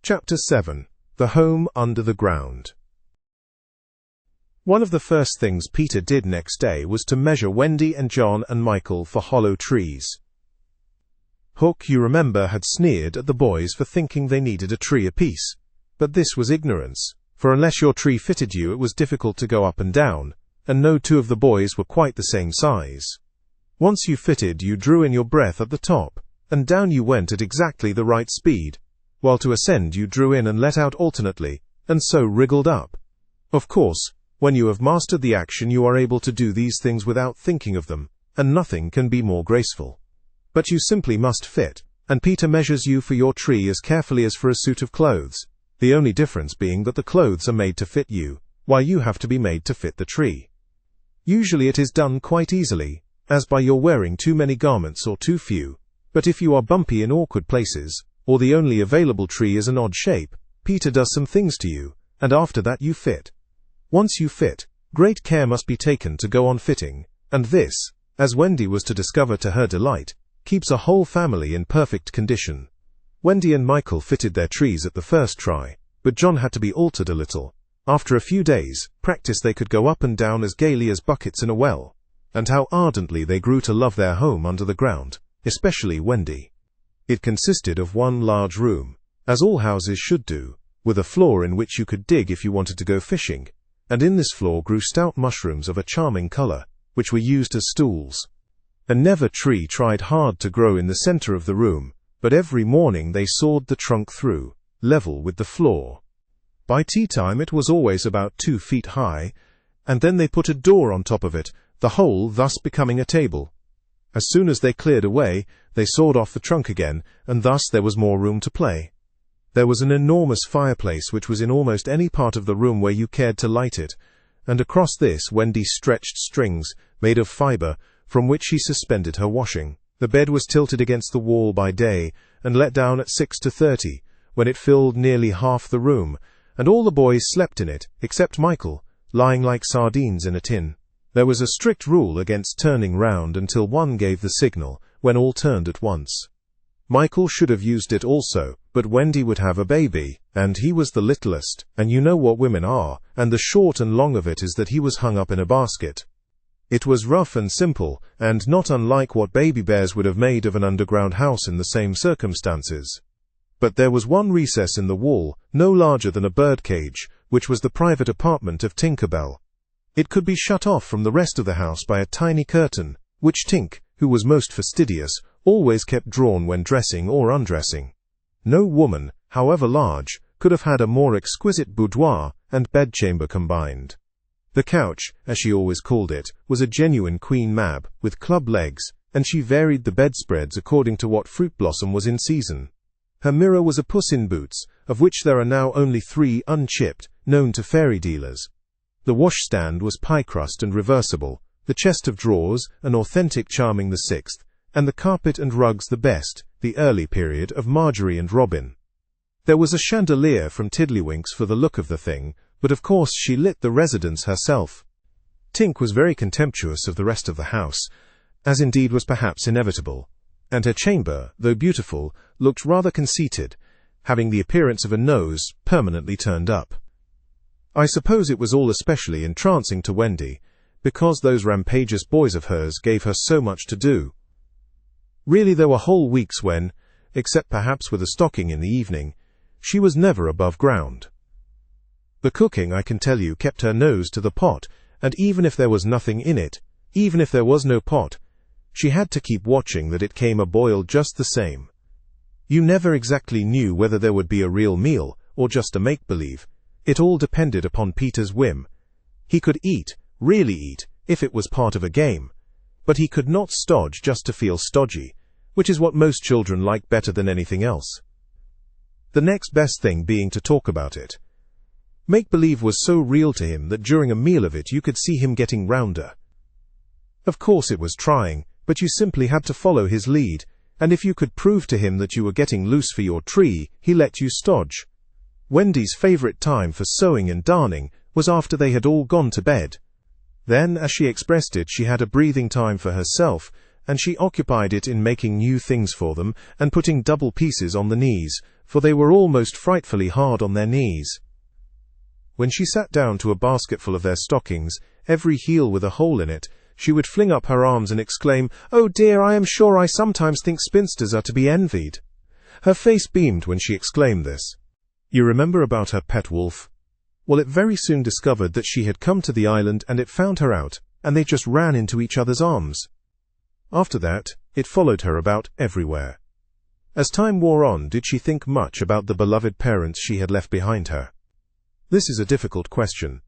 Chapter 7. The Home Under the Ground. One of the first things Peter did next day was to measure Wendy and John and Michael for hollow trees. Hook, you remember, had sneered at the boys for thinking they needed a tree apiece. But this was ignorance, for unless your tree fitted you, it was difficult to go up and down, and no two of the boys were quite the same size. Once you fitted, you drew in your breath at the top, and down you went at exactly the right speed, while to ascend you drew in and let out alternately, and so wriggled up. Of course, when you have mastered the action, you are able to do these things without thinking of them, and nothing can be more graceful. But you simply must fit, and Peter measures you for your tree as carefully as for a suit of clothes, the only difference being that the clothes are made to fit you, while you have to be made to fit the tree. Usually it is done quite easily, as by your wearing too many garments or too few, but if you are bumpy in awkward places, or the only available tree is an odd shape, Peter does some things to you, and after that you fit. Once you fit, great care must be taken to go on fitting, and this, as Wendy was to discover to her delight, keeps a whole family in perfect condition. Wendy and Michael fitted their trees at the first try, but John had to be altered a little. After a few days' practice they could go up and down as gaily as buckets in a well, and how ardently they grew to love their home under the ground, especially Wendy. It consisted of one large room, as all houses should do, with a floor in which you could dig if you wanted to go fishing, and in this floor grew stout mushrooms of a charming color, which were used as stools. A never tree tried hard to grow in the center of the room, but every morning they sawed the trunk through, level with the floor. By tea time it was always about 2 feet high, and then they put a door on top of it, the whole thus becoming a table. As soon as they cleared away, they sawed off the trunk again, and thus there was more room to play. There was an enormous fireplace which was in almost any part of the room where you cared to light it, and across this Wendy stretched strings, made of fiber, from which she suspended her washing. The bed was tilted against the wall by day, and let down at 6:30, when it filled nearly half the room, and all the boys slept in it, except Michael, lying like sardines in a tin. There was a strict rule against turning round until one gave the signal, when all turned at once. Michael should have used it also, but Wendy would have a baby, and he was the littlest, and you know what women are, and the short and long of it is that he was hung up in a basket. It was rough and simple, and not unlike what baby bears would have made of an underground house in the same circumstances. But there was one recess in the wall, no larger than a bird cage, which was the private apartment of Tinker Bell. It could be shut off from the rest of the house by a tiny curtain, which Tink, who was most fastidious, always kept drawn when dressing or undressing. No woman, however large, could have had a more exquisite boudoir and bedchamber combined. The couch, as she always called it, was a genuine Queen Mab, with club legs, and she varied the bedspreads according to what fruit blossom was in season. Her mirror was a Puss in Boots, of which there are now only 3 unchipped, known to fairy dealers. The washstand was pie crust and reversible, the chest of drawers an authentic Charming VI, and the carpet and rugs the best, the early period of Marjorie and Robin. There was a chandelier from Tiddlywinks for the look of the thing, but of course she lit the residence herself. Tink was very contemptuous of the rest of the house, as indeed was perhaps inevitable, and her chamber, though beautiful, looked rather conceited, having the appearance of a nose permanently turned up. I suppose it was all especially entrancing to Wendy, because those rampageous boys of hers gave her so much to do. Really there were whole weeks when, except perhaps with a stocking in the evening, she was never above ground. The cooking, I can tell you, kept her nose to the pot, and even if there was nothing in it, even if there was no pot, she had to keep watching that it came a-boil just the same. You never exactly knew whether there would be a real meal, or just a make-believe. It all depended upon Peter's whim. He could eat, really eat, if it was part of a game, but he could not stodge just to feel stodgy, which is what most children like better than anything else. The next best thing being to talk about it. Make-believe was so real to him that during a meal of it you could see him getting rounder. Of course it was trying, but you simply had to follow his lead, and if you could prove to him that you were getting loose for your tree, he let you stodge. Wendy's favorite time for sewing and darning was after they had all gone to bed. Then, as she expressed it, she had a breathing time for herself, and she occupied it in making new things for them and putting double pieces on the knees, for they were all most frightfully hard on their knees. When she sat down to a basketful of their stockings, every heel with a hole in it, she would fling up her arms and exclaim, "Oh dear, I am sure I sometimes think spinsters are to be envied." Her face beamed when she exclaimed this. You remember about her pet wolf? Well, it very soon discovered that she had come to the island, and it found her out, and they just ran into each other's arms. After that, it followed her about everywhere. As time wore on, did she think much about the beloved parents she had left behind her? This is a difficult question,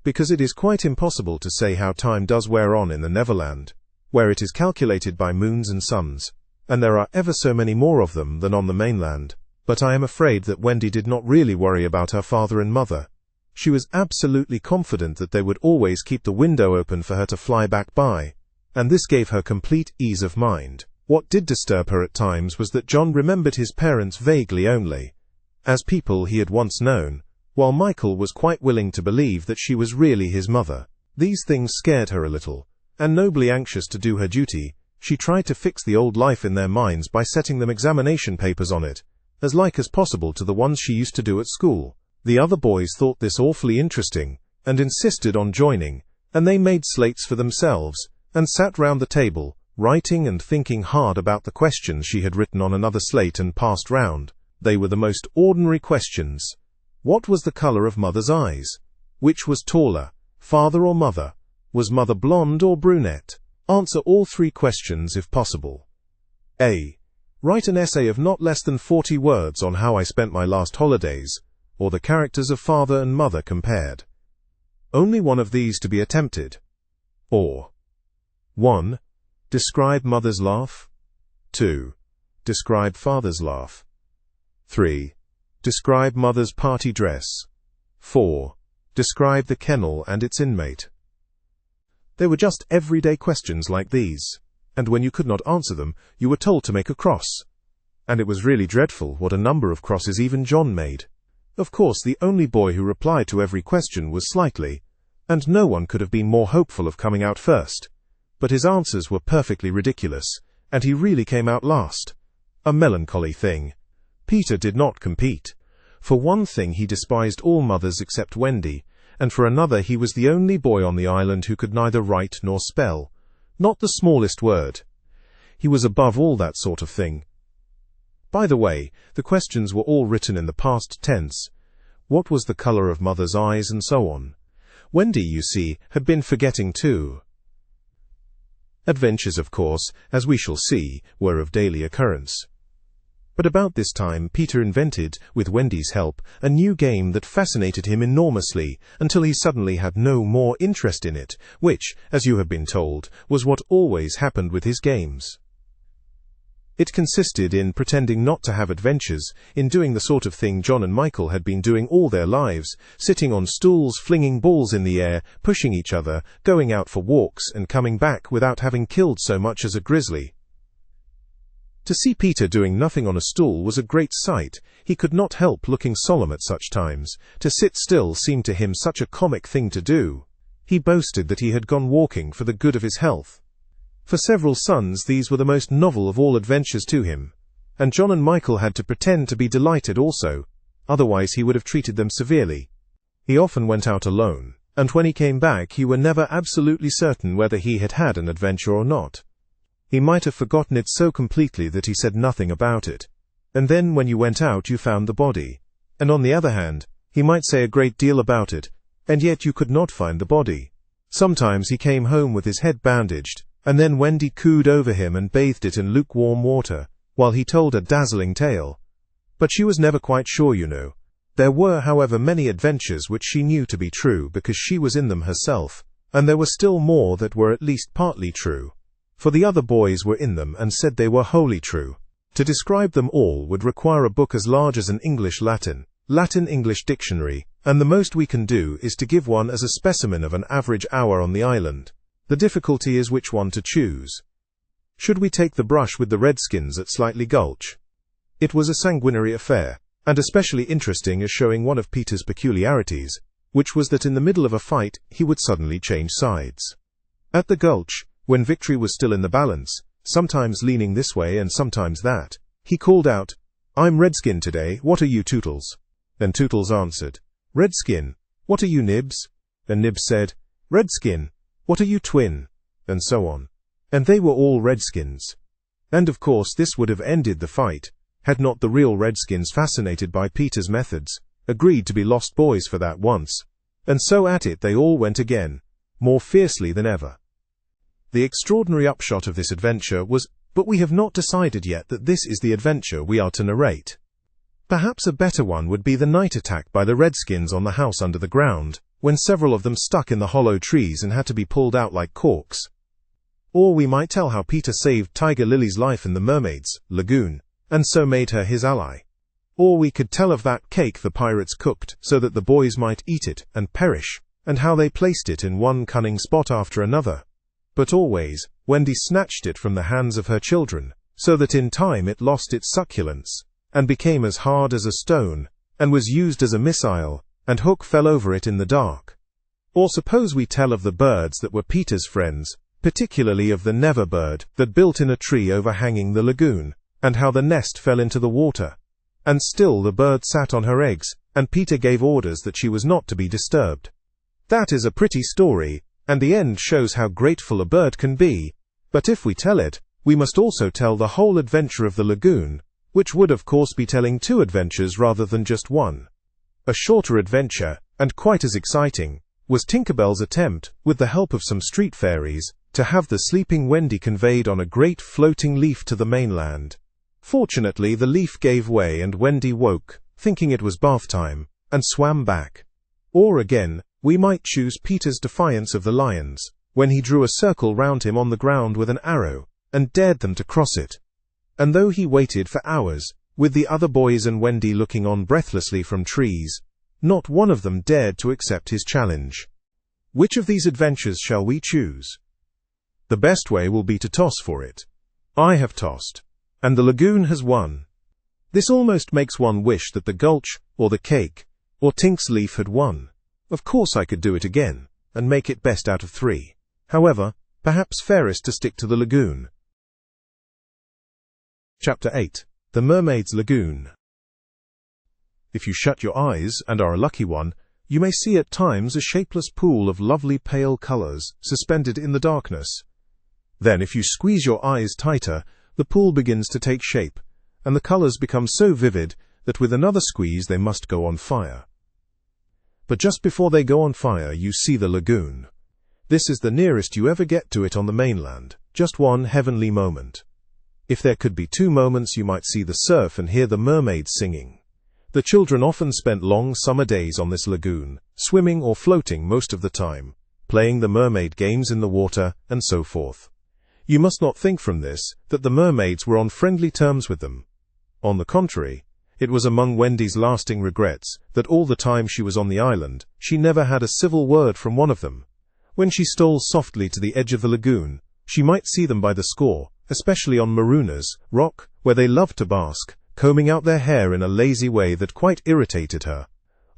because it is quite impossible to say how time does wear on in the Neverland, where it is calculated by moons and suns, and there are ever so many more of them than on the mainland. But I am afraid that Wendy did not really worry about her father and mother. She was absolutely confident that they would always keep the window open for her to fly back by, and this gave her complete ease of mind. What did disturb her at times was that John remembered his parents vaguely only, as people he had once known, while Michael was quite willing to believe that she was really his mother. These things scared her a little, and nobly anxious to do her duty, she tried to fix the old life in their minds by setting them examination papers on it, as like as possible to the ones she used to do at school. The other boys thought this awfully interesting, and insisted on joining, and they made slates for themselves, and sat round the table, writing and thinking hard about the questions she had written on another slate and passed round. They were the most ordinary questions. What was the color of mother's eyes? Which was taller, father or mother? Was mother blonde or brunette? Answer all three questions if possible. A. Write an essay of not less than 40 words on how I spent my last holidays, or the characters of father and mother compared. Only one of these to be attempted. Or 1. Describe mother's laugh. 2. Describe father's laugh. 3. Describe mother's party dress. 4. Describe the kennel and its inmate. They were just everyday questions like these, and when you could not answer them, you were told to make a cross. And it was really dreadful what a number of crosses even John made. Of course, the only boy who replied to every question was Slightly, and no one could have been more hopeful of coming out first. But his answers were perfectly ridiculous, and he really came out last. A melancholy thing. Peter did not compete. For one thing, he despised all mothers except Wendy, and for another, he was the only boy on the island who could neither write nor spell. Not the smallest word. He was above all that sort of thing. By the way, the questions were all written in the past tense. What was the color of mother's eyes, and so on. Wendy, you see, had been forgetting too. Adventures, of course, as we shall see, were of daily occurrence. But about this time, Peter invented, with Wendy's help, a new game that fascinated him enormously, until he suddenly had no more interest in it, which, as you have been told, was what always happened with his games. It consisted in pretending not to have adventures, in doing the sort of thing John and Michael had been doing all their lives, sitting on stools, flinging balls in the air, pushing each other, going out for walks, and coming back without having killed so much as a grizzly. To see Peter doing nothing on a stool was a great sight. He could not help looking solemn at such times. To sit still seemed to him such a comic thing to do. He boasted that he had gone walking for the good of his health. For several suns these were the most novel of all adventures to him, and John and Michael had to pretend to be delighted also, otherwise he would have treated them severely. He often went out alone, and when he came back you were never absolutely certain whether he had had an adventure or not. He might have forgotten it so completely that he said nothing about it, and then when you went out you found the body. And on the other hand, he might say a great deal about it, and yet you could not find the body. Sometimes he came home with his head bandaged, and then Wendy cooed over him and bathed it in lukewarm water, while he told a dazzling tale. But she was never quite sure, you know. There were, however, many adventures which she knew to be true because she was in them herself, and there were still more that were at least partly true, for the other boys were in them and said they were wholly true. To describe them all would require a book as large as an Latin-English dictionary, and the most we can do is to give one as a specimen of an average hour on the island. The difficulty is which one to choose. Should we take the brush with the Redskins at Slightly Gulch? It was a sanguinary affair, and especially interesting as showing one of Peter's peculiarities, which was that in the middle of a fight he would suddenly change sides. At the Gulch, when victory was still in the balance, sometimes leaning this way and sometimes that. He called out, "I'm Redskin today, what are you, Tootles?" Then Tootles answered, "Redskin, what are you, Nibs?" And Nibs said, "Redskin, what are you, Twin?" And so on. And they were all Redskins. And of course this would have ended the fight, had not the real Redskins, fascinated by Peter's methods, agreed to be lost boys for that once. And so at it they all went again, more fiercely than ever. The extraordinary upshot of this adventure was, but we have not decided yet that this is the adventure we are to narrate. Perhaps a better one would be the night attack by the Redskins on the house under the ground, when several of them stuck in the hollow trees and had to be pulled out like corks. Or we might tell how Peter saved Tiger Lily's life in the Mermaid's Lagoon, and so made her his ally. Or we could tell of that cake the pirates cooked so that the boys might eat it and perish, and how they placed it in one cunning spot after another. But always, Wendy snatched it from the hands of her children, so that in time it lost its succulence, and became as hard as a stone, and was used as a missile, and Hook fell over it in the dark. Or suppose we tell of the birds that were Peter's friends, particularly of the Never bird that built in a tree overhanging the lagoon, and how the nest fell into the water. And still the bird sat on her eggs, and Peter gave orders that she was not to be disturbed. That is a pretty story, and the end shows how grateful a bird can be, but if we tell it, we must also tell the whole adventure of the lagoon, which would of course be telling two adventures rather than just one. A shorter adventure, and quite as exciting, was Tinkerbell's attempt, with the help of some street fairies, to have the sleeping Wendy conveyed on a great floating leaf to the mainland. Fortunately the leaf gave way and Wendy woke, thinking it was bath time, and swam back. Or again, we might choose Peter's defiance of the lions, when he drew a circle round him on the ground with an arrow, and dared them to cross it. And though he waited for hours, with the other boys and Wendy looking on breathlessly from trees, not one of them dared to accept his challenge. Which of these adventures shall we choose? The best way will be to toss for it. I have tossed, and the lagoon has won. This almost makes one wish that the gulch, or the cake, or Tink's leaf had won. Of course I could do it again, and make it best out of 3. However, perhaps fairest to stick to the lagoon. Chapter 8. The Mermaid's Lagoon. If you shut your eyes, and are a lucky one, you may see at times a shapeless pool of lovely pale colors suspended in the darkness. Then if you squeeze your eyes tighter, the pool begins to take shape, and the colors become so vivid that with another squeeze they must go on fire. But just before they go on fire, you see the lagoon. This is the nearest you ever get to it on the mainland, just one heavenly moment. If there could be 2 moments, you might see the surf and hear the mermaids singing. The children often spent long summer days on this lagoon, swimming or floating most of the time, playing the mermaid games in the water, and so forth. You must not think from this that the mermaids were on friendly terms with them. On the contrary, it was among Wendy's lasting regrets that all the time she was on the island, she never had a civil word from one of them. When she stole softly to the edge of the lagoon, she might see them by the score, especially on Marooners Rock, where they loved to bask, combing out their hair in a lazy way that quite irritated her.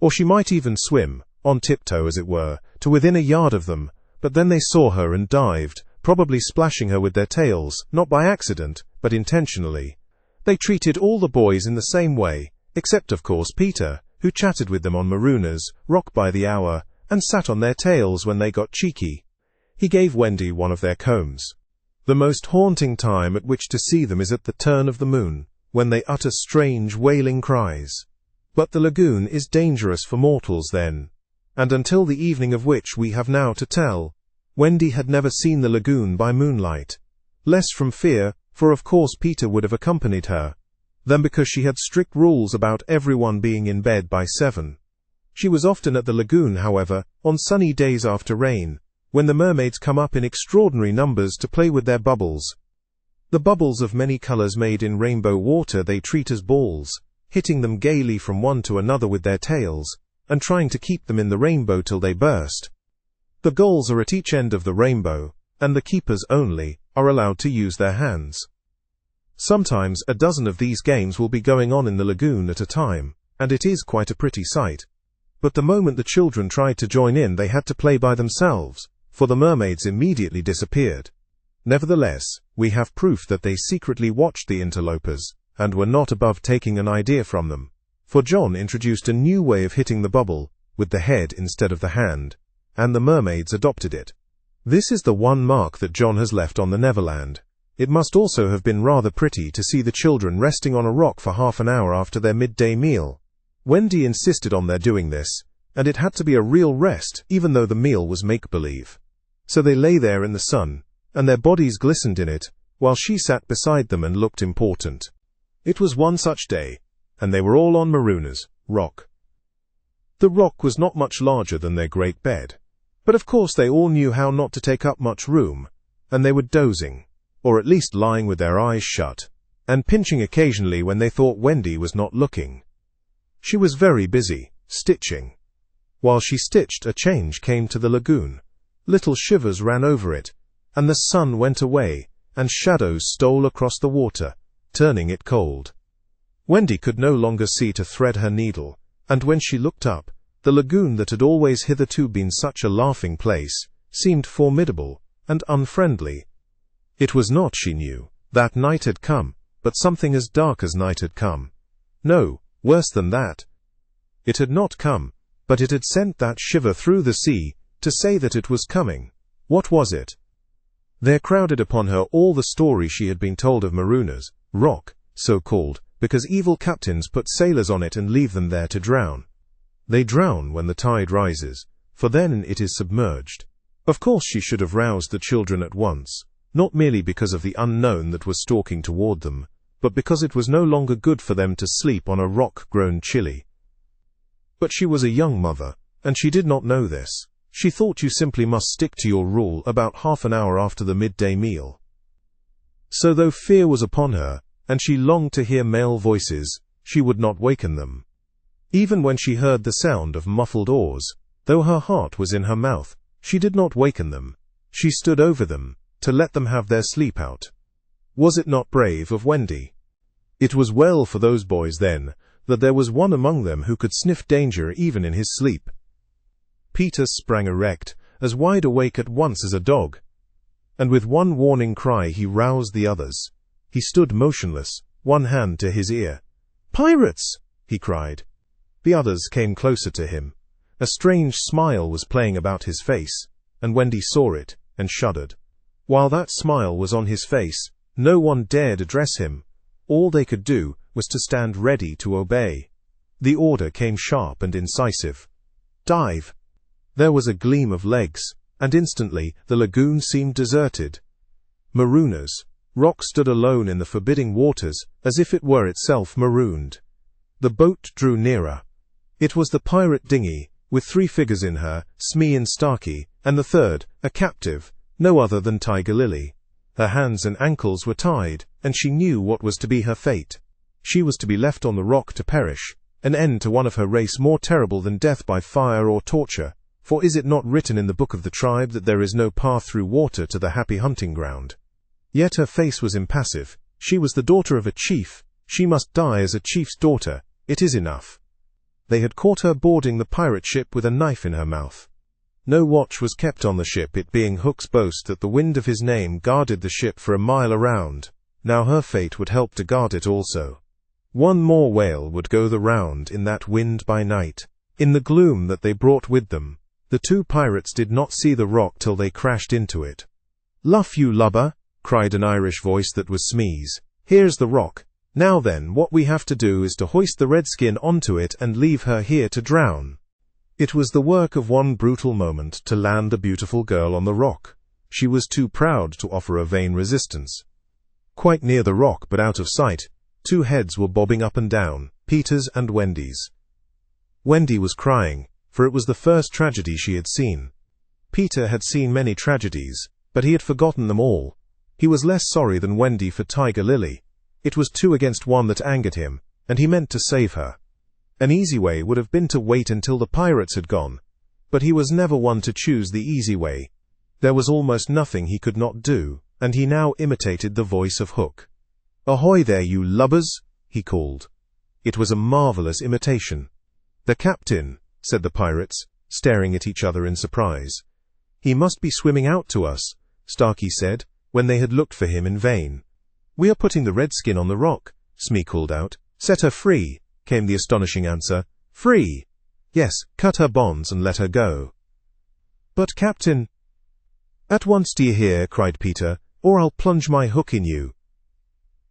Or she might even swim, on tiptoe as it were, to within a yard of them, but then they saw her and dived, probably splashing her with their tails, not by accident, but intentionally. They treated all the boys in the same way, except of course Peter, who chatted with them on Marooners Rock by the hour, and sat on their tails when they got cheeky. He gave Wendy one of their combs. The most haunting time at which to see them is at the turn of the moon, when they utter strange wailing cries. But the lagoon is dangerous for mortals then, and until the evening of which we have now to tell, Wendy had never seen the lagoon by moonlight, less from fear, for of course Peter would have accompanied her, than because she had strict rules about everyone being in bed by 7. She was often at the lagoon, however, on sunny days after rain, when the mermaids come up in extraordinary numbers to play with their bubbles. The bubbles of many colors made in rainbow water they treat as balls, hitting them gaily from one to another with their tails, and trying to keep them in the rainbow till they burst. The goals are at each end of the rainbow, and the keepers only are allowed to use their hands. Sometimes a dozen of these games will be going on in the lagoon at a time, and it is quite a pretty sight. But the moment the children tried to join in, they had to play by themselves, for the mermaids immediately disappeared. Nevertheless, we have proof that they secretly watched the interlopers, and were not above taking an idea from them. For John introduced a new way of hitting the bubble, with the head instead of the hand, and the mermaids adopted it. This is the one mark that John has left on the Neverland. It must also have been rather pretty to see the children resting on a rock for half an hour after their midday meal. Wendy insisted on their doing this, and it had to be a real rest, even though the meal was make-believe. So they lay there in the sun, and their bodies glistened in it, while she sat beside them and looked important. It was one such day, and they were all on Maruna's rock. The rock was not much larger than their great bed, but of course they all knew how not to take up much room, and they were dozing, or at least lying with their eyes shut, and pinching occasionally when they thought Wendy was not looking. She was very busy, stitching. While she stitched, a change came to the lagoon. Little shivers ran over it, and the sun went away, and shadows stole across the water, turning it cold. Wendy could no longer see to thread her needle, and when she looked up, the lagoon that had always hitherto been such a laughing place, seemed formidable and unfriendly. It was not, she knew, that night had come, but something as dark as night had come. No, worse than that. It had not come, but it had sent that shiver through the sea, to say that it was coming. What was it? There crowded upon her all the story she had been told of Maruna's rock, so called, because evil captains put sailors on it and leave them there to drown. They drown when the tide rises, for then it is submerged. Of course she should have roused the children at once, not merely because of the unknown that was stalking toward them, but because it was no longer good for them to sleep on a rock grown chilly. But she was a young mother, and she did not know this. She thought you simply must stick to your rule about half an hour after the midday meal. So though fear was upon her, and she longed to hear male voices, she would not waken them. Even when she heard the sound of muffled oars, though her heart was in her mouth, she did not waken them. She stood over them, to let them have their sleep out. Was it not brave of Wendy? It was well for those boys then, that there was one among them who could sniff danger even in his sleep. Peter sprang erect, as wide awake at once as a dog, and with one warning cry he roused the others. He stood motionless, one hand to his ear. "Pirates!" he cried. The others came closer to him. A strange smile was playing about his face, and Wendy saw it, and shuddered. While that smile was on his face, no one dared address him. All they could do was to stand ready to obey. The order came sharp and incisive. "Dive!" There was a gleam of legs, and instantly the lagoon seemed deserted. Maruna's rock stood alone in the forbidding waters, as if it were itself marooned. The boat drew nearer. It was the pirate dinghy, with 3 figures in her, Smee and Starkey, and the third, a captive, no other than Tiger Lily. Her hands and ankles were tied, and she knew what was to be her fate. She was to be left on the rock to perish, an end to one of her race more terrible than death by fire or torture. For is it not written in the book of the tribe that there is no path through water to the happy hunting ground? Yet her face was impassive. She was the daughter of a chief. She must die as a chief's daughter. It is enough. They had caught her boarding the pirate ship with a knife in her mouth. No watch was kept on the ship, it being Hook's boast that the wind of his name guarded the ship for a mile around. Now her fate would help to guard it also. One more whale would go the round in that wind by night. In the gloom that they brought with them, the 2 pirates did not see the rock till they crashed into it. "Luff, you lubber!" cried an Irish voice that was Smee's. "Here's the rock. Now then, what we have to do is to hoist the redskin onto it and leave her here to drown." It was the work of one brutal moment to land the beautiful girl on the rock. She was too proud to offer a vain resistance. Quite near the rock, but out of sight, 2 heads were bobbing up and down, Peter's and Wendy's. Wendy was crying, for it was the first tragedy she had seen. Peter had seen many tragedies, but he had forgotten them all. He was less sorry than Wendy for Tiger Lily. It was 2 against 1 that angered him, and he meant to save her. An easy way would have been to wait until the pirates had gone, but he was never one to choose the easy way. There was almost nothing he could not do, and he now imitated the voice of Hook. "Ahoy there, you lubbers!" he called. It was a marvelous imitation. "The captain," said the pirates, staring at each other in surprise. "He must be swimming out to us," Starkey said, when they had looked for him in vain. "We are putting the redskin on the rock," Smee called out. "Set her free," came the astonishing answer. "Free?" "Yes, cut her bonds and let her go." "But, Captain—" "At once, do you hear?" cried Peter, "or I'll plunge my hook in you."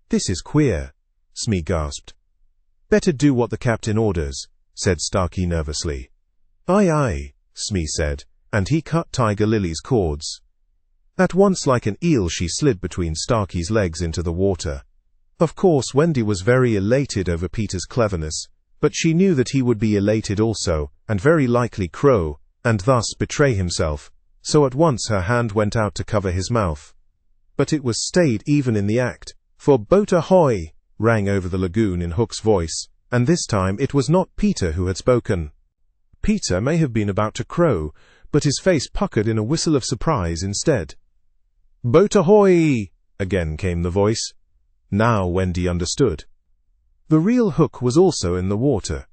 "This is queer," Smee gasped. "Better do what the captain orders," said Starkey nervously. "Aye, aye," Smee said, and he cut Tiger Lily's cords. At once, like an eel, she slid between Starkey's legs into the water. Of course, Wendy was very elated over Peter's cleverness, but she knew that he would be elated also, and very likely crow, and thus betray himself, so at once her hand went out to cover his mouth. But it was stayed even in the act, for "Boat ahoy!" rang over the lagoon in Hook's voice, and this time it was not Peter who had spoken. Peter may have been about to crow, but his face puckered in a whistle of surprise instead. "Boat ahoy!" again came the voice. Now Wendy understood. The real Hook was also in the water.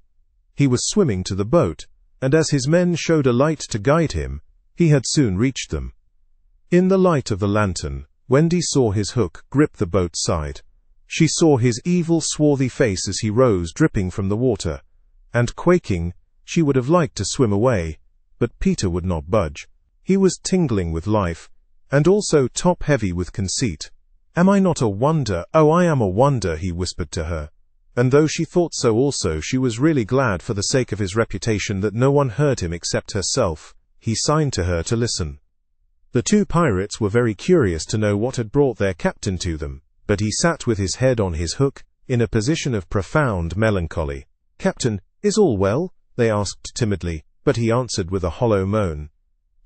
He was swimming to the boat, and as his men showed a light to guide him, he had soon reached them. In the light of the lantern, Wendy saw his hook grip the boat's side. She saw his evil, swarthy face as he rose, dripping from the water, and quaking, she would have liked to swim away, but Peter would not budge. He was tingling with life, and also top-heavy with conceit. "Am I not a wonder? Oh, I am a wonder," he whispered to her. And though she thought so also, she was really glad for the sake of his reputation that no one heard him except herself. He signed to her to listen. The two pirates were very curious to know what had brought their captain to them, but he sat with his head on his hook, in a position of profound melancholy. "Captain, is all well?" they asked timidly, but he answered with a hollow moan.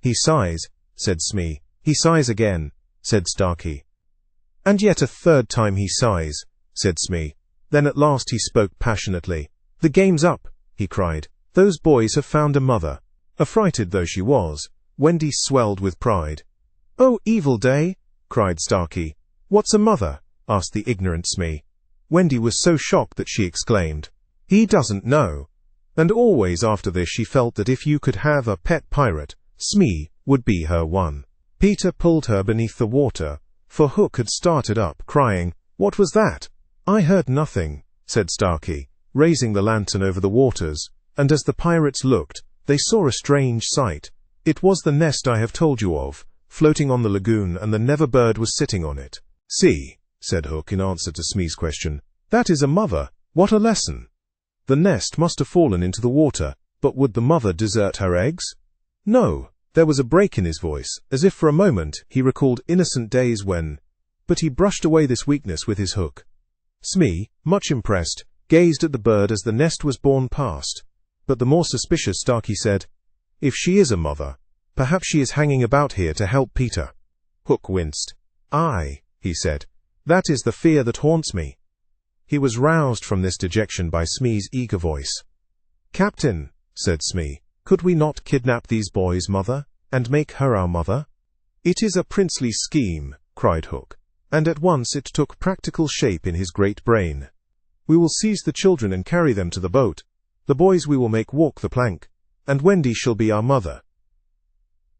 "He sighs," said Smee. "He sighs again," said Starkey. "And yet a third time he sighs," said Smee. Then at last he spoke passionately. "The game's up," he cried. "Those boys have found a mother." Affrighted though she was, Wendy swelled with pride. "Oh, evil day!" cried Starkey. "What's a mother?" asked the ignorant Smee. Wendy was so shocked that she exclaimed, "He doesn't know." And always after this she felt that if you could have a pet pirate, Smee would be her one. Peter pulled her beneath the water, for Hook had started up, crying, "What was that?" "I heard nothing," said Starkey, raising the lantern over the waters, and as the pirates looked, they saw a strange sight. It was the nest I have told you of, floating on the lagoon, and the Never bird was sitting on it. "See," said Hook in answer to Smee's question, "that is a mother. What a lesson! The nest must have fallen into the water, but would the mother desert her eggs? No." There was a break in his voice, as if for a moment he recalled innocent days when— but he brushed away this weakness with his hook. Smee, much impressed, gazed at the bird as the nest was borne past, but the more suspicious Starkey said, "If she is a mother, perhaps she is hanging about here to help Peter." Hook winced. "Aye," he said, "that is the fear that haunts me." He was roused from this dejection by Smee's eager voice. "Captain," said Smee, "could we not kidnap these boys' mother, and make her our mother?" "It is a princely scheme," cried Hook, and at once it took practical shape in his great brain. "We will seize the children and carry them to the boat. The boys we will make walk the plank, and Wendy shall be our mother."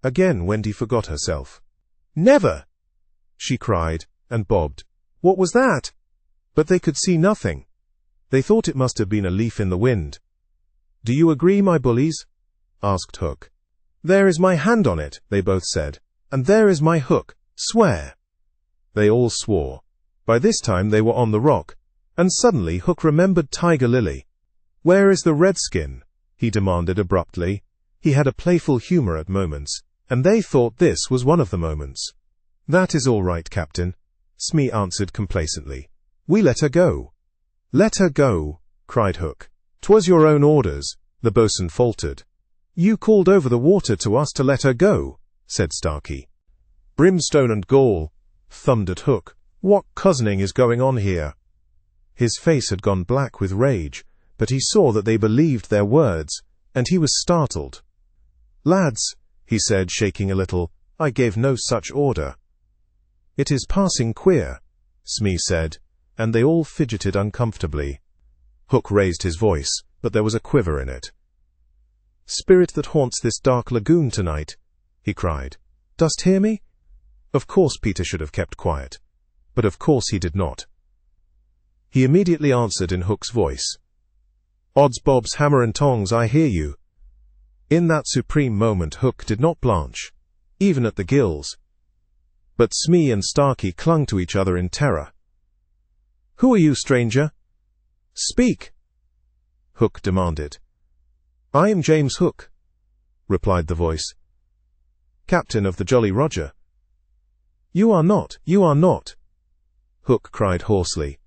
Again Wendy forgot herself. "Never!" she cried, and bobbed. "What was that?" But they could see nothing. They thought it must have been a leaf in the wind. "Do you agree, my bullies?" asked Hook. "There is my hand on it," they both said. "And there is my hook. Swear." They all swore. By this time they were on the rock, and suddenly Hook remembered Tiger Lily. "Where is the redskin?" he demanded abruptly. He had a playful humor at moments, and they thought this was one of the moments. "That is all right, Captain," Smee answered complacently. "We let her go." "Let her go," cried Hook. "'Twas your own orders," the boatswain faltered. "You called over the water to us to let her go," said Starkey. "Brimstone and gall," thundered Hook. "What cozening is going on here?" His face had gone black with rage, but he saw that they believed their words, and he was startled. "Lads," he said, shaking a little, "I gave no such order." "It is passing queer," Smee said, and they all fidgeted uncomfortably. Hook raised his voice, but there was a quiver in it. "Spirit that haunts this dark lagoon tonight," he cried, "dost hear me? Of course Peter should have kept quiet, but of course he did not. He immediately answered in Hook's voice, "Odds bobs, hammer and tongs, I hear you." In that supreme moment Hook did not blanch, even at the gills. But Smee and Starkey clung to each other in terror. "Who are you, stranger? Speak!" Hook demanded. "I am James Hook," replied the voice, "captain of the Jolly Roger." "You are not, you are not," Hook cried hoarsely.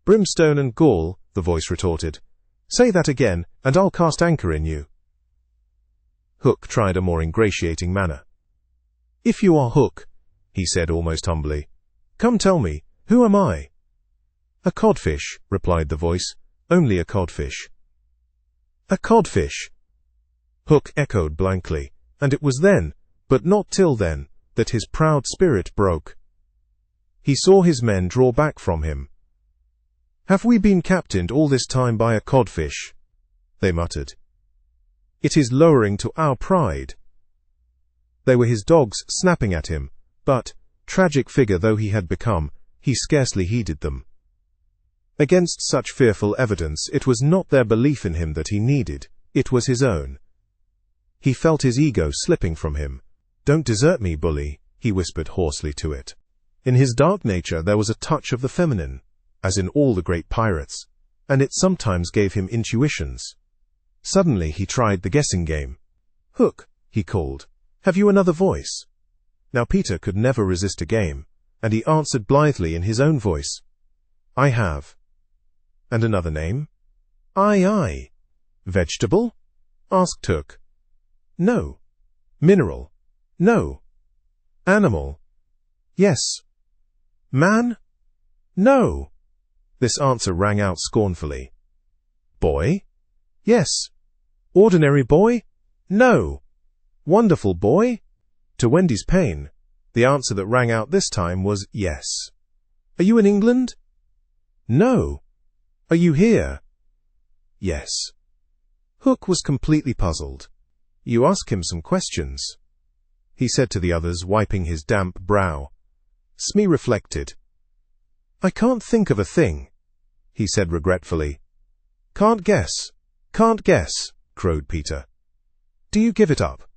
"Brimstone and gall," the voice retorted. "Say that again, and I'll cast anchor in you." Hook tried a more ingratiating manner. "If you are Hook," he said almost humbly, "come tell me, who am I?" "A codfish," replied the voice, "only a codfish." "A codfish," Hook echoed blankly, and it was then, but not till then, that his proud spirit broke. He saw his men draw back from him. "Have we been captained all this time by a codfish?" they muttered. "It is lowering to our pride." They were his dogs snapping at him, but, tragic figure though he had become, he scarcely heeded them. Against such fearful evidence, it was not their belief in him that he needed, it was his own. He felt his ego slipping from him. "Don't desert me, bully," he whispered hoarsely to it. In his dark nature there was a touch of the feminine, as in all the great pirates, and it sometimes gave him intuitions. Suddenly he tried the guessing game. "Hook," he called, "have you another voice?" Now Peter could never resist a game, and he answered blithely in his own voice, "I have." "And another name?" "Aye. "Vegetable?" asked Hook. "No." "Mineral?" "No." "Animal?" "Yes." "Man?" "No." This answer rang out scornfully. "Boy?" "Yes." "Ordinary boy?" "No." "Wonderful boy?" To Wendy's pain, the answer that rang out this time was yes. "Are you in England?" "No." "Are you here?" "Yes." Hook was completely puzzled. "You ask him some questions," he said to the others, wiping his damp brow. Smee reflected. "I can't think of a thing," he said regretfully. "Can't guess, crowed Peter. "Do you give it up?"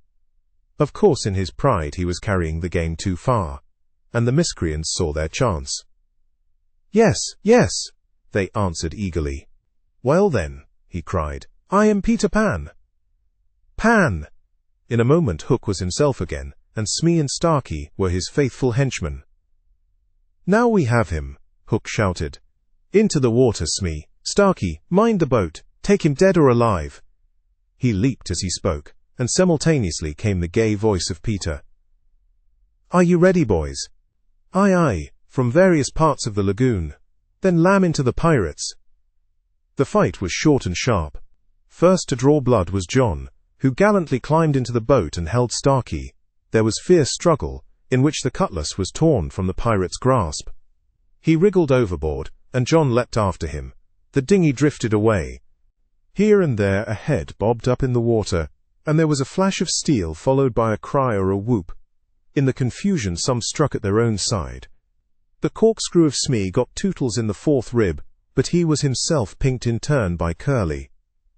Of course, in his pride he was carrying the game too far, and the miscreants saw their chance. "Yes, yes," they answered eagerly. "Well then," he cried, "I am Peter Pan." "Pan!" In a moment Hook was himself again, and Smee and Starkey were his faithful henchmen. "Now we have him," Hook shouted. "Into the water, Smee. Starkey, mind the boat. Take him dead or alive." He leaped as he spoke, and simultaneously came the gay voice of Peter. "Are you ready, boys?" "Aye, aye," from various parts of the lagoon. "Then lam into the pirates." The fight was short and sharp. First to draw blood was John, who gallantly climbed into the boat and held Starkey. There was fierce struggle, in which the cutlass was torn from the pirate's grasp. He wriggled overboard, and John leapt after him. The dinghy drifted away. Here and there a head bobbed up in the water, and there was a flash of steel followed by a cry or a whoop. In the confusion some struck at their own side. The corkscrew of Smee got Tootles in the fourth rib, but he was himself pinked in turn by Curly.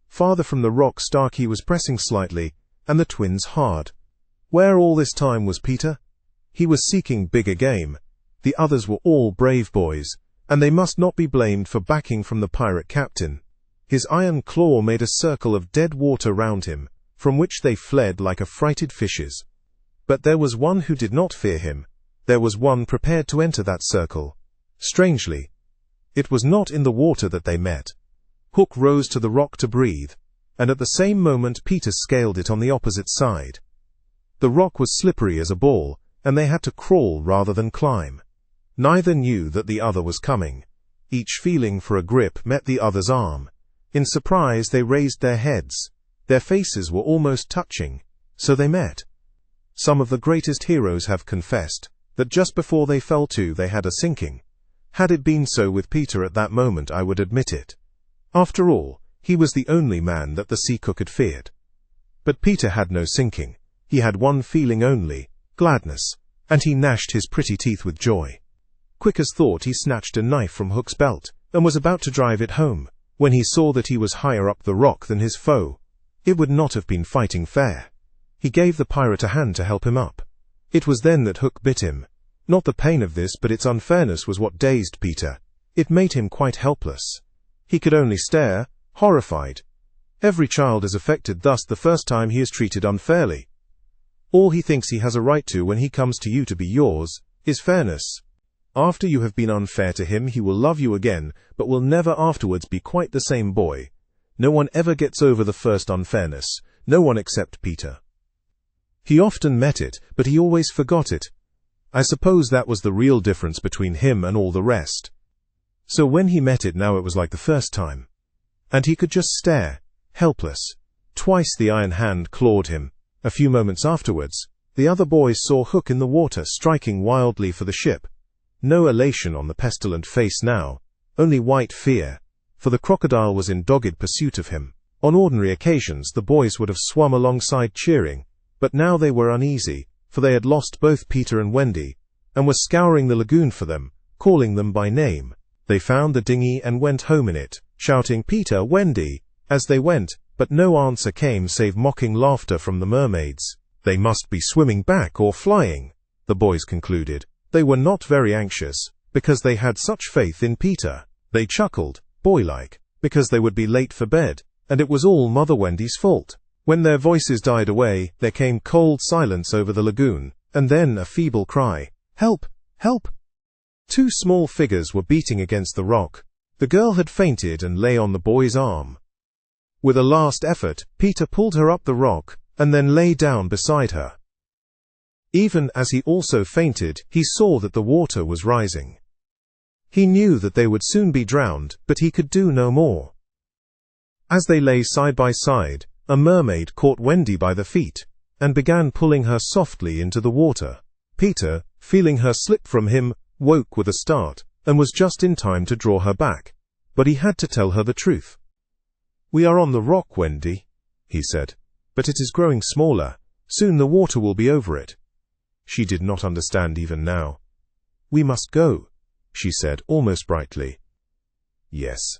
Farther from the rock Starkey was pressing slightly, and the twins hard. Where all this time was Peter? He was seeking bigger game. The others were all brave boys, and they must not be blamed for backing from the pirate captain. His iron claw made a circle of dead water round him, from which they fled like affrighted fishes. But there was one who did not fear him. There was one prepared to enter that circle. Strangely, it was not in the water that they met. Hook rose to the rock to breathe, and at the same moment Peter scaled it on the opposite side. The rock was slippery as a ball, and they had to crawl rather than climb. Neither knew that the other was coming. Each feeling for a grip met the other's arm. In surprise they raised their heads. Their faces were almost touching, so they met. Some of the greatest heroes have confessed that just before they fell to they had a sinking. Had it been so with Peter at that moment, I would admit it. After all, he was the only man that the sea cook had feared. But Peter had no sinking. He had one feeling only, gladness, and he gnashed his pretty teeth with joy. Quick as thought, he snatched a knife from Hook's belt, and was about to drive it home, when he saw that he was higher up the rock than his foe. It would not have been fighting fair. He gave the pirate a hand to help him up. It was then that Hook bit him. Not the pain of this, but its unfairness was what dazed Peter. It made him quite helpless. He could only stare, horrified. Every child is affected thus the first time he is treated unfairly. All he thinks he has a right to when he comes to you to be yours, is fairness. After you have been unfair to him, he will love you again, but will never afterwards be quite the same boy. No one ever gets over the first unfairness, no one except Peter. He often met it, but he always forgot it. I suppose that was the real difference between him and all the rest. So when he met it now, it was like the first time. And he could just stare, helpless. Twice the iron hand clawed him. A few moments afterwards, the other boys saw Hook in the water, striking wildly for the ship. No elation on the pestilent face now, only white fear, for the crocodile was in dogged pursuit of him. On ordinary occasions the boys would have swum alongside cheering, but now they were uneasy, for they had lost both Peter and Wendy, and were scouring the lagoon for them, calling them by name. They found the dinghy and went home in it, shouting "Peter, Wendy," as they went, but no answer came save mocking laughter from the mermaids. They must be swimming back or flying, the boys concluded. They were not very anxious, because they had such faith in Peter. They chuckled, boy-like, because they would be late for bed, and it was all Mother Wendy's fault. When their voices died away, there came cold silence over the lagoon, and then a feeble cry, "Help! Help!" Two small figures were beating against the rock. The girl had fainted and lay on the boy's arm. With a last effort, Peter pulled her up the rock, and then lay down beside her. Even as he also fainted, he saw that the water was rising. He knew that they would soon be drowned, but he could do no more. As they lay side by side, a mermaid caught Wendy by the feet, and began pulling her softly into the water. Peter, feeling her slip from him, woke with a start, and was just in time to draw her back, but he had to tell her the truth. "We are on the rock, Wendy," he said, "but it is growing smaller. Soon the water will be over it." She did not understand even now. "We must go," she said, almost brightly. "Yes,"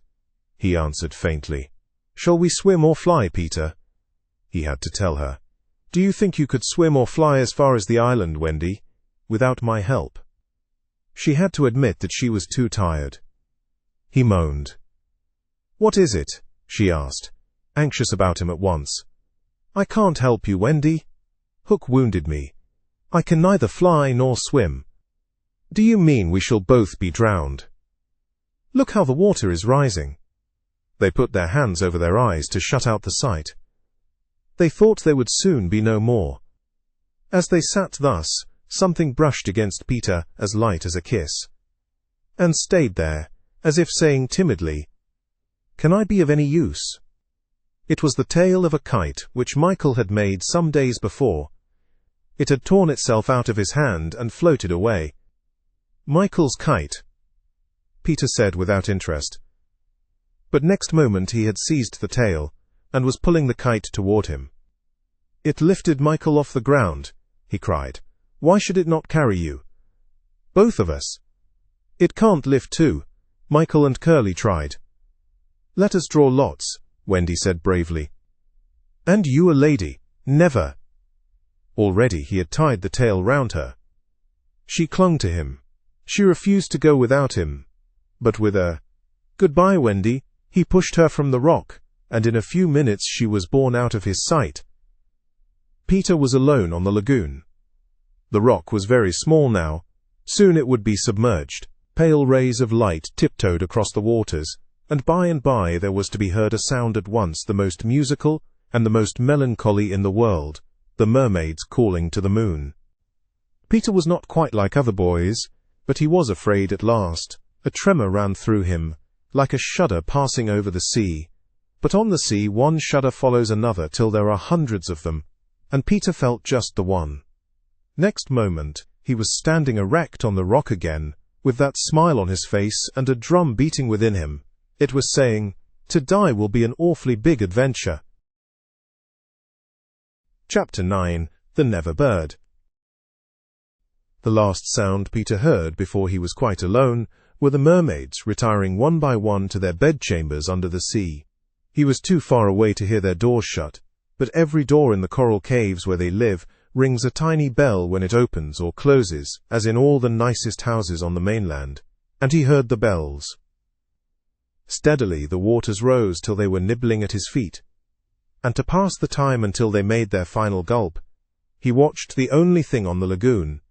he answered faintly. "Shall we swim or fly, Peter?" He had to tell her. "Do you think you could swim or fly as far as the island, Wendy, without my help?" She had to admit that she was too tired. He moaned. "What is it?" she asked, anxious about him at once. "I can't help you, Wendy. Hook wounded me. I can neither fly nor swim." "Do you mean we shall both be drowned?" "Look how the water is rising." They put their hands over their eyes to shut out the sight. They thought there would soon be no more. As they sat thus, something brushed against Peter as light as a kiss, and stayed there, as if saying timidly, "Can I be of any use?" It was the tail of a kite which Michael had made some days before. It had torn itself out of his hand and floated away. "Michael's kite," Peter said without interest. But next moment he had seized the tail, and was pulling the kite toward him. "It lifted Michael off the ground," he cried. "Why should it not carry you? Both of us." "It can't lift two," Michael and Curly tried. "Let us draw lots," Wendy said bravely. "And you a lady? Never." Already he had tied the tail round her. She clung to him. She refused to go without him. But with a "Goodbye, Wendy," he pushed her from the rock, and in a few minutes she was borne out of his sight. Peter was alone on the lagoon. The rock was very small now. Soon it would be submerged. Pale rays of light tiptoed across the waters, and by there was to be heard a sound at once the most musical and the most melancholy in the world, the mermaids calling to the moon. Peter was not quite like other boys, but he was afraid at last. A tremor ran through him, like a shudder passing over the sea. But on the sea one shudder follows another till there are hundreds of them, and Peter felt just the one. Next moment he was standing erect on the rock again, with that smile on his face and a drum beating within him. It was saying, "To die will be an awfully big adventure." Chapter 9. The Never Bird. The last sound Peter heard before he was quite alone were the mermaids retiring one by one to their bedchambers under the sea. He was too far away to hear their doors shut, but every door in the coral caves where they live rings a tiny bell when it opens or closes, as in all the nicest houses on the mainland, and he heard the bells. Steadily the waters rose till they were nibbling at his feet, and to pass the time until they made their final gulp, he watched the only thing on the lagoon.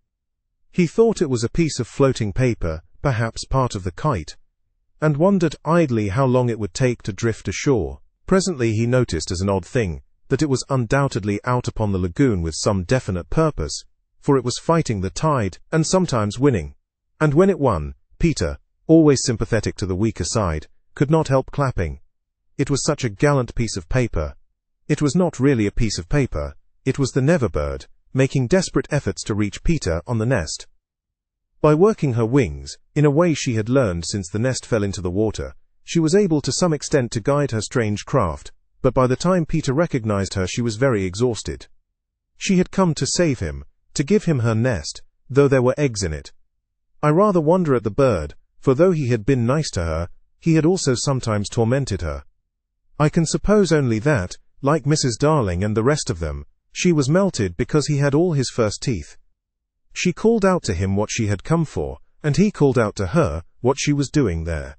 He thought it was a piece of floating paper, perhaps part of the kite, and wondered idly how long it would take to drift ashore. Presently he noticed as an odd thing that it was undoubtedly out upon the lagoon with some definite purpose, for it was fighting the tide and sometimes winning. And when it won, Peter, always sympathetic to the weaker side, could not help clapping. It was such a gallant piece of paper. It was not really a piece of paper, it was the Neverbird, making desperate efforts to reach Peter on the nest. By working her wings, in a way she had learned since the nest fell into the water, she was able to some extent to guide her strange craft, but by the time Peter recognized her she was very exhausted. She had come to save him, to give him her nest, though there were eggs in it. I rather wonder at the bird, for though he had been nice to her, he had also sometimes tormented her. I can suppose only that, like Mrs. Darling and the rest of them, she was melted because he had all his first teeth. She called out to him what she had come for, and he called out to her what she was doing there.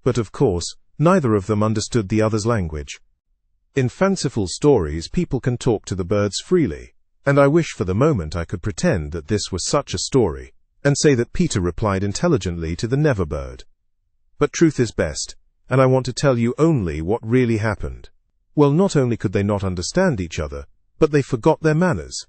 But of course, neither of them understood the other's language. In fanciful stories people can talk to the birds freely, and I wish for the moment I could pretend that this was such a story, and say that Peter replied intelligently to the Neverbird. But truth is best, and I want to tell you only what really happened. Well, not only could they not understand each other, but they forgot their manners.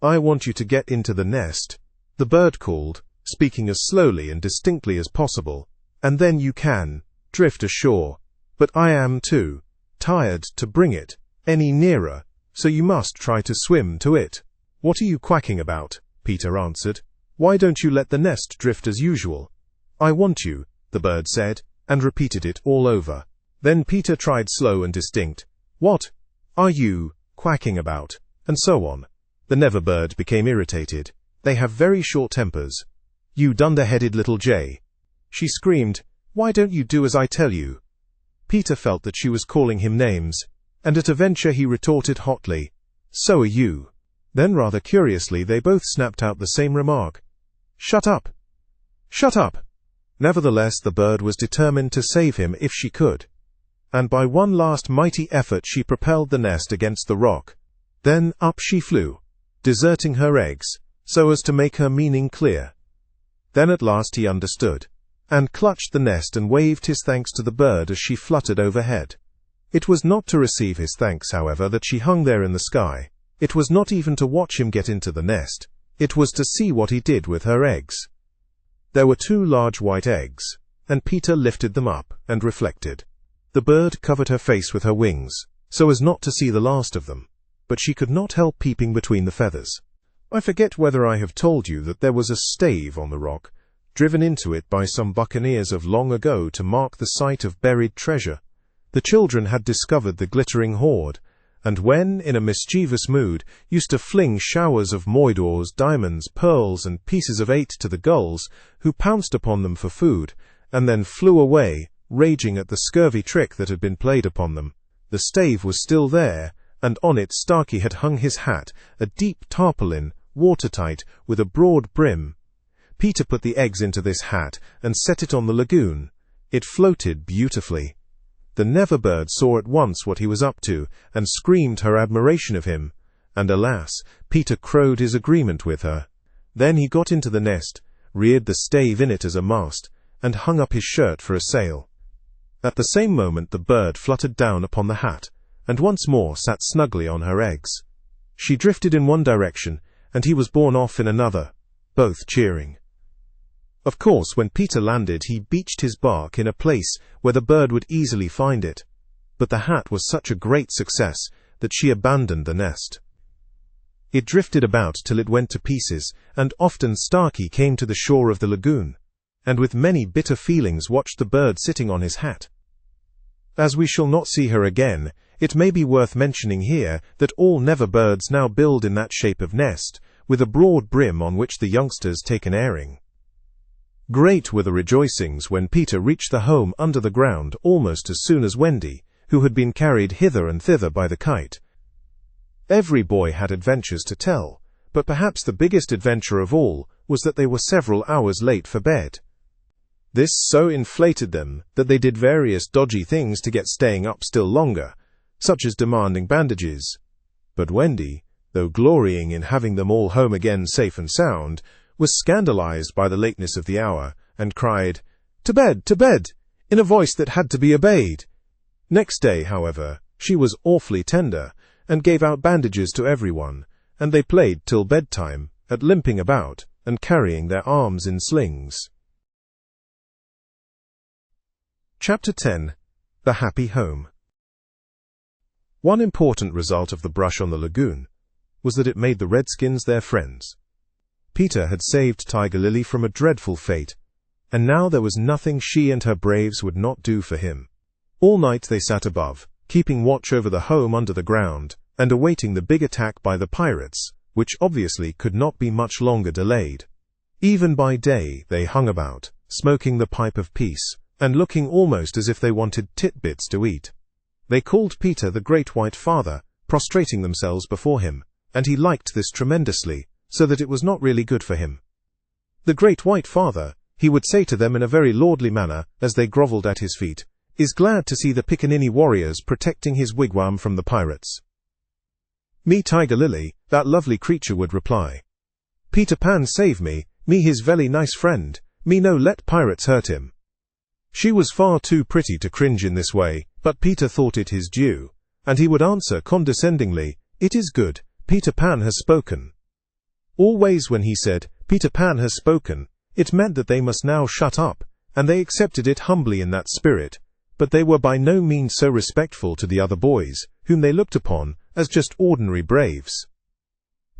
"I want you to get into the nest," the bird called, speaking as slowly and distinctly as possible, "and then you can drift ashore. But I am too tired to bring it any nearer, so you must try to swim to it." "What are you quacking about?" Peter answered. "Why don't you let the nest drift as usual?" "I want you," the bird said, and repeated it all over. Then Peter tried slow and distinct. "What are you quacking about?" and so on. The Neverbird became irritated. They have very short tempers. "You dunder-headed little jay," she screamed. "Why don't you do as I tell you?" Peter felt that she was calling him names, and at a venture he retorted hotly, "So are you." Then rather curiously they both snapped out the same remark. "Shut up! Shut up!" Nevertheless the bird was determined to save him if she could, and by one last mighty effort she propelled the nest against the rock. Then up she flew, deserting her eggs, so as to make her meaning clear. Then at last he understood, and clutched the nest and waved his thanks to the bird as she fluttered overhead. It was not to receive his thanks, however, that she hung there in the sky. It was not even to watch him get into the nest. It was to see what he did with her eggs. There were 2 large white eggs, and Peter lifted them up and reflected. The bird covered her face with her wings, so as not to see the last of them, but she could not help peeping between the feathers. I forget whether I have told you that there was a stave on the rock, driven into it by some buccaneers of long ago to mark the site of buried treasure. The children had discovered the glittering hoard, and when, in a mischievous mood, used to fling showers of moidores, diamonds, pearls, and pieces of 8 to the gulls, who pounced upon them for food, and then flew away, raging at the scurvy trick that had been played upon them. The stave was still there, and on it Starkey had hung his hat, a deep tarpaulin, watertight, with a broad brim. Peter put the eggs into this hat and set it on the lagoon. It floated beautifully. The Neverbird saw at once what he was up to, and screamed her admiration of him, and alas, Peter crowed his agreement with her. Then he got into the nest, reared the stave in it as a mast, and hung up his shirt for a sail. At the same moment the bird fluttered down upon the hat, and once more sat snugly on her eggs. She drifted in one direction, and he was borne off in another, both cheering. Of course, when Peter landed, he beached his bark in a place where the bird would easily find it, but the hat was such a great success that she abandoned the nest. It drifted about till it went to pieces, and often Starkey came to the shore of the lagoon, and with many bitter feelings watched the bird sitting on his hat. As we shall not see her again, it may be worth mentioning here that all Neverbirds now build in that shape of nest, with a broad brim on which the youngsters take an airing. Great were the rejoicings when Peter reached the home under the ground almost as soon as Wendy, who had been carried hither and thither by the kite. Every boy had adventures to tell, but perhaps the biggest adventure of all was that they were several hours late for bed. This so inflated them that they did various dodgy things to get staying up still longer, such as demanding bandages. But Wendy, though glorying in having them all home again safe and sound, was scandalized by the lateness of the hour, and cried, to bed," in a voice that had to be obeyed. Next day, however, she was awfully tender, and gave out bandages to everyone, and they played till bedtime, at limping about, and carrying their arms in slings. Chapter 10. The Happy Home. One important result of the brush on the lagoon was that it made the Redskins their friends. Peter had saved Tiger Lily from a dreadful fate, and now there was nothing she and her braves would not do for him. All night they sat above, keeping watch over the home under the ground, and awaiting the big attack by the pirates, which obviously could not be much longer delayed. Even by day they hung about, smoking the pipe of peace, and looking almost as if they wanted titbits to eat. They called Peter the Great White Father, prostrating themselves before him, and he liked this tremendously, so that it was not really good for him. The Great White Father, he would say to them in a very lordly manner, as they grovelled at his feet, is glad to see the Piccaninny warriors protecting his wigwam from the pirates. Me Tiger Lily, that lovely creature would reply. Peter Pan save me his very nice friend, me no let pirates hurt him. She was far too pretty to cringe in this way, but Peter thought it his due, and he would answer condescendingly, it is good, Peter Pan has spoken. Always when he said, Peter Pan has spoken, it meant that they must now shut up, and they accepted it humbly in that spirit, but they were by no means so respectful to the other boys, whom they looked upon as just ordinary braves.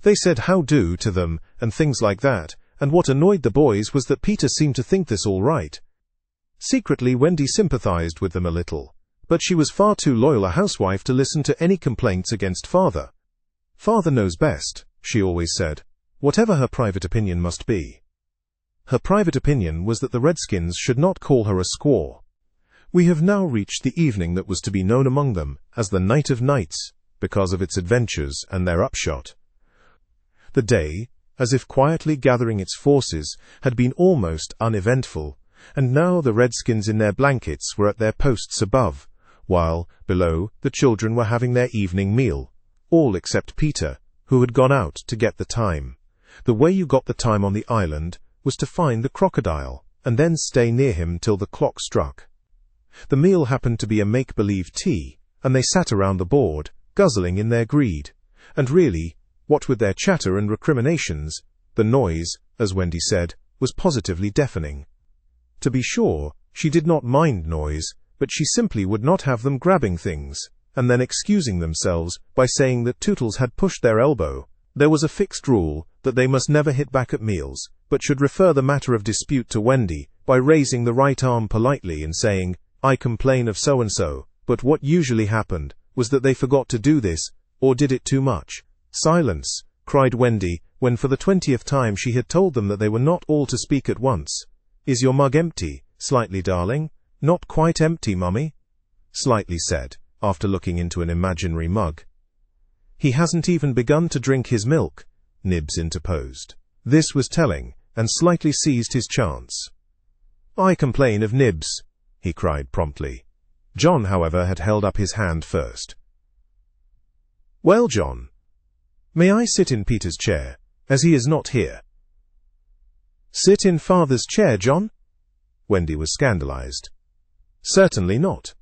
They said how do to them, and things like that, and what annoyed the boys was that Peter seemed to think this all right. Secretly Wendy sympathized with them a little, but she was far too loyal a housewife to listen to any complaints against Father. Father knows best, she always said, whatever her private opinion must be. Her private opinion was that the Redskins should not call her a squaw. We have now reached the evening that was to be known among them as the Night of Nights, because of its adventures and their upshot. The day, as if quietly gathering its forces, had been almost uneventful, and now the Redskins in their blankets were at their posts above, while, below, the children were having their evening meal, all except Peter, who had gone out to get the time. The way you got the time on the island was to find the crocodile, and then stay near him till the clock struck. The meal happened to be a make-believe tea, and they sat around the board, guzzling in their greed, and really, what with their chatter and recriminations, the noise, as Wendy said, was positively deafening. To be sure, she did not mind noise, but she simply would not have them grabbing things, and then excusing themselves by saying that Tootles had pushed their elbow. There was a fixed rule that they must never hit back at meals, but should refer the matter of dispute to Wendy by raising the right arm politely and saying, I complain of so-and-so, but what usually happened was that they forgot to do this, or did it too much. Silence, cried Wendy, when for the 20th time she had told them that they were not all to speak at once. Is your mug empty, Slightly darling? Not quite empty, Mummy, Slightly said, after looking into an imaginary mug. He hasn't even begun to drink his milk, Nibs interposed. This was telling, and Slightly seized his chance. I complain of Nibs, he cried promptly. John, however, had held up his hand first. Well, John, may I sit in Peter's chair, as he is not here? Sit in Father's chair, John? Wendy was scandalized. Certainly not.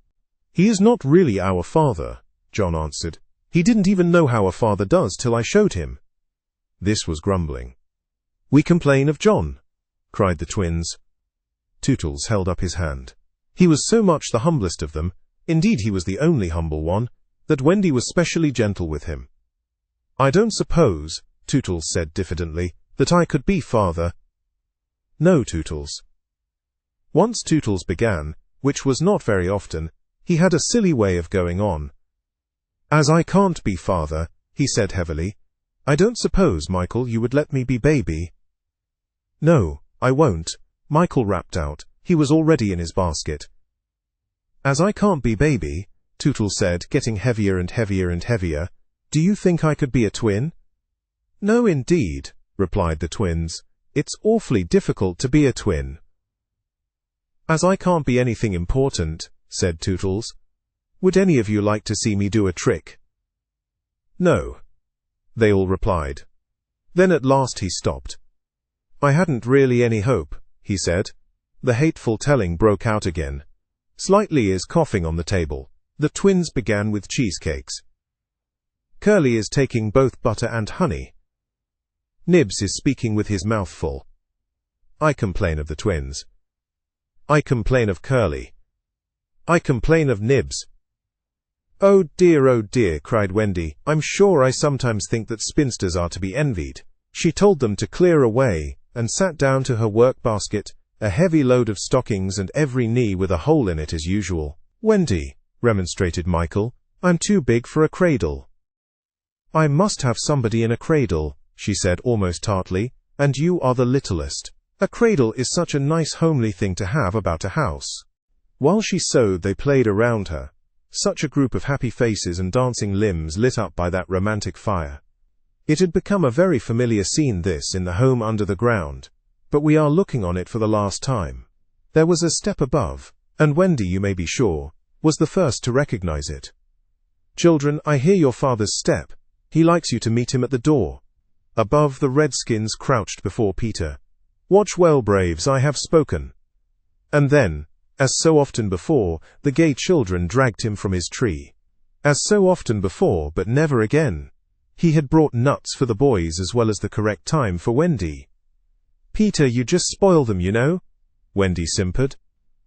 He is not really our father, John answered. He didn't even know how a father does till I showed him. This was grumbling. We complain of John, cried the twins. Tootles held up his hand. He was so much the humblest of them, indeed he was the only humble one, that Wendy was specially gentle with him. I don't suppose, Tootles said diffidently, that I could be father. No, Tootles. Once Tootles began, which was not very often, he had a silly way of going on. As I can't be father, he said heavily, I don't suppose, Michael, you would let me be baby?" "No, I won't," Michael rapped out. He was already in his basket. "As I can't be baby," Tootle said, getting heavier and heavier and heavier, "do you think I could be a twin?" "No, indeed," replied the twins. "It's awfully difficult to be a twin." "As I can't be anything important," said Tootles, "would any of you like to see me do a trick?" "No," they all replied. Then at last he stopped. "I hadn't really any hope," he said. The hateful telling broke out again. Slightly is coughing on the table. The twins began with cheesecakes. Curly is taking both butter and honey. Nibs is speaking with his mouth full. I complain of the twins. I complain of Curly. I complain of Nibs. Oh dear, cried Wendy. "I'm sure I sometimes think that spinsters are to be envied." She told them to clear away, and sat down to her work basket, a heavy load of stockings and every knee with a hole in it as usual. "Wendy," remonstrated Michael, "I'm too big for a cradle." "I must have somebody in a cradle," she said almost tartly, "and you are the littlest. A cradle is such a nice homely thing to have about a house." While she sewed, they played around her. Such a group of happy faces and dancing limbs lit up by that romantic fire. It had become a very familiar scene, this, in the home under the ground, but we are looking on it for the last time. There was a step above, and Wendy, you may be sure, was the first to recognize it. "Children, I hear your father's step. He likes you to meet him at the door." Above, the redskins crouched before Peter. "Watch well, braves, I have spoken." And then, as so often before, the gay children dragged him from his tree. As so often before, but never again. He had brought nuts for the boys as well as the correct time for Wendy. "Peter, you just spoil them, you know," Wendy simpered.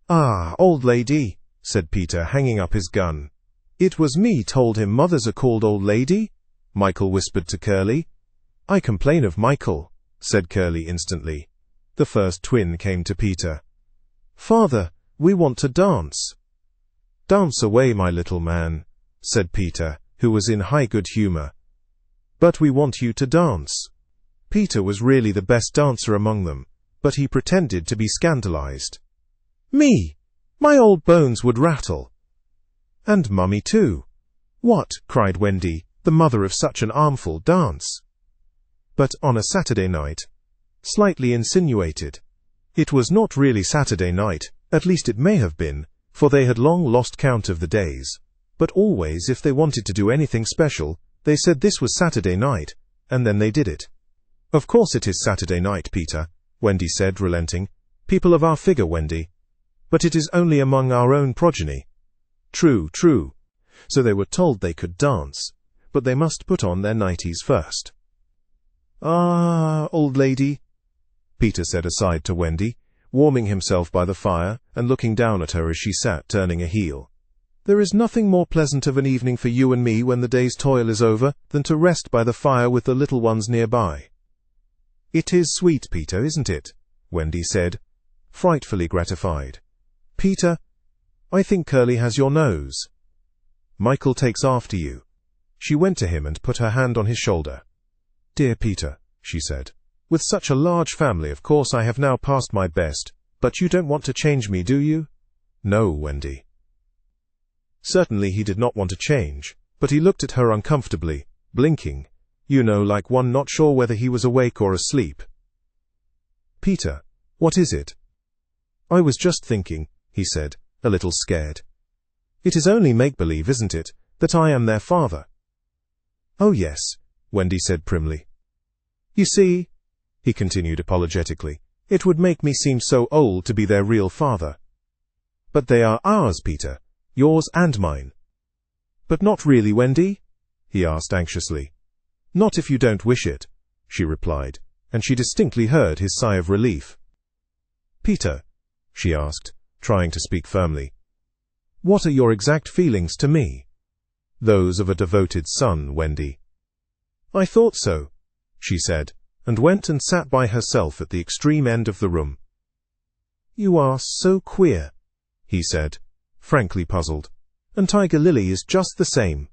"Ah, old lady," said Peter, hanging up his gun. "It was me told him mothers are called old lady," Michael whispered to Curly. "I complain of Michael," said Curly instantly. The first twin came to Peter. "Father, we want to dance." "Dance away, my little man," said Peter, who was in high good humor. "But we want you to dance." Peter was really the best dancer among them, but he pretended to be scandalized. "Me? My old bones would rattle." "And Mummy too." "What?" cried Wendy, the mother of such an armful, dance? "But on a Saturday night," slightly insinuated. It was not really Saturday night, at least it may have been, for they had long lost count of the days. But always, if they wanted to do anything special, they said this was Saturday night, and then they did it. "Of course it is Saturday night, Peter," Wendy said, relenting. "People of our figure, Wendy. But it is only among our own progeny." "True, true." So they were told they could dance, but they must put on their nighties first. "Ah, old lady," Peter said aside to Wendy, warming himself by the fire and looking down at her as she sat turning a heel. "There is nothing more pleasant of an evening for you and me when the day's toil is over than to rest by the fire with the little ones nearby." "It is sweet, Peter, isn't it?" Wendy said, frightfully gratified. "Peter, I think Curly has your nose." "Michael takes after you." She went to him and put her hand on his shoulder. "Dear Peter," she said, "with such a large family, of course I have now passed my best, but you don't want to change me, do you?" "No, Wendy." Certainly he did not want to change, but he looked at her uncomfortably, blinking, you know, like one not sure whether he was awake or asleep. "Peter, what is it?" "I was just thinking," he said, a little scared. "It is only make-believe, isn't it, that I am their father?" "Oh yes," Wendy said primly. "You see," he continued apologetically, "it would make me seem so old to be their real father." "But they are ours, Peter. Yours and mine." "But not really, Wendy?" he asked anxiously. "Not if you don't wish it," she replied, and she distinctly heard his sigh of relief. "Peter," she asked, trying to speak firmly, "what are your exact feelings to me?" "Those of a devoted son, Wendy." "I thought so," she said, and went and sat by herself at the extreme end of the room. "You are so queer," he said, frankly puzzled, "and Tiger Lily is just the same.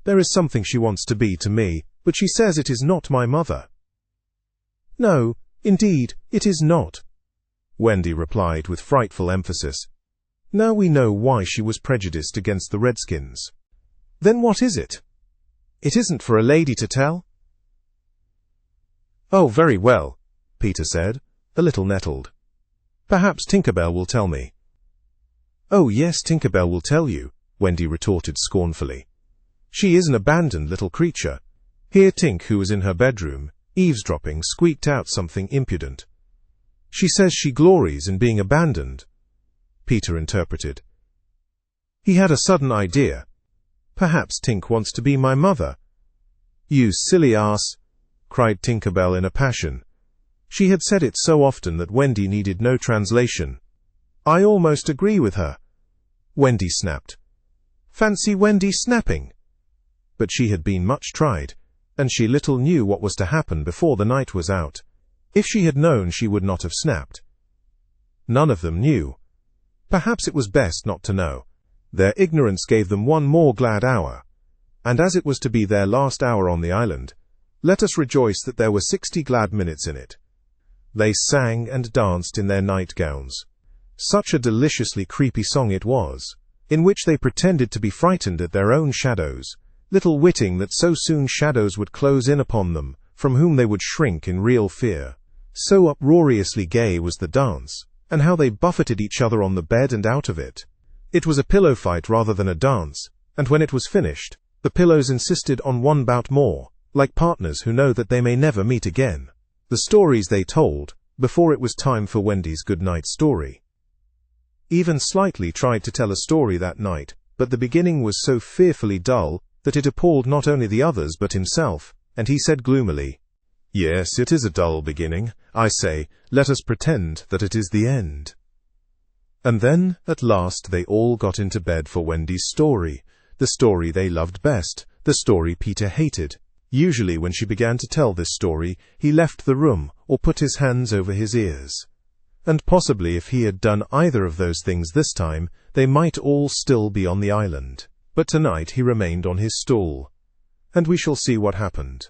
There is something she wants to be to me, but she says it is not my mother." "No, indeed, it is not," Wendy replied with frightful emphasis. Now we know why she was prejudiced against the Redskins. "Then what is it?" "It isn't for a lady to tell." "Oh, very well," Peter said, a little nettled. "Perhaps Tinker Bell will tell me." "Oh, yes, Tinker Bell will tell you," Wendy retorted scornfully. "She is an abandoned little creature." Here Tink, who was in her bedroom, eavesdropping, squeaked out something impudent. "She says she glories in being abandoned," Peter interpreted. He had a sudden idea. "Perhaps Tink wants to be my mother." "You silly ass!" cried Tinker Bell in a passion. She had said it so often that Wendy needed no translation. "I almost agree with her." Wendy snapped. Fancy Wendy snapping! But she had been much tried, and she little knew what was to happen before the night was out. If she had known, she would not have snapped. None of them knew. Perhaps it was best not to know. Their ignorance gave them one more glad hour. And as it was to be their last hour on the island, let us rejoice that there were 60 glad minutes in it. They sang and danced in their nightgowns. Such a deliciously creepy song it was, in which they pretended to be frightened at their own shadows, little witting that so soon shadows would close in upon them, from whom they would shrink in real fear. So uproariously gay was the dance, and how they buffeted each other on the bed and out of it. It was a pillow fight rather than a dance, and when it was finished, the pillows insisted on one bout more, like partners who know that they may never meet again. The stories they told, before it was time for Wendy's good-night story. Even Slightly tried to tell a story that night, but the beginning was so fearfully dull that it appalled not only the others but himself, and he said gloomily, "Yes, it is a dull beginning. I say, let us pretend that it is the end." And then, at last, they all got into bed for Wendy's story, the story they loved best, the story Peter hated. Usually when she began to tell this story, he left the room or put his hands over his ears. And possibly if he had done either of those things this time, they might all still be on the island. But tonight he remained on his stool. And we shall see what happened.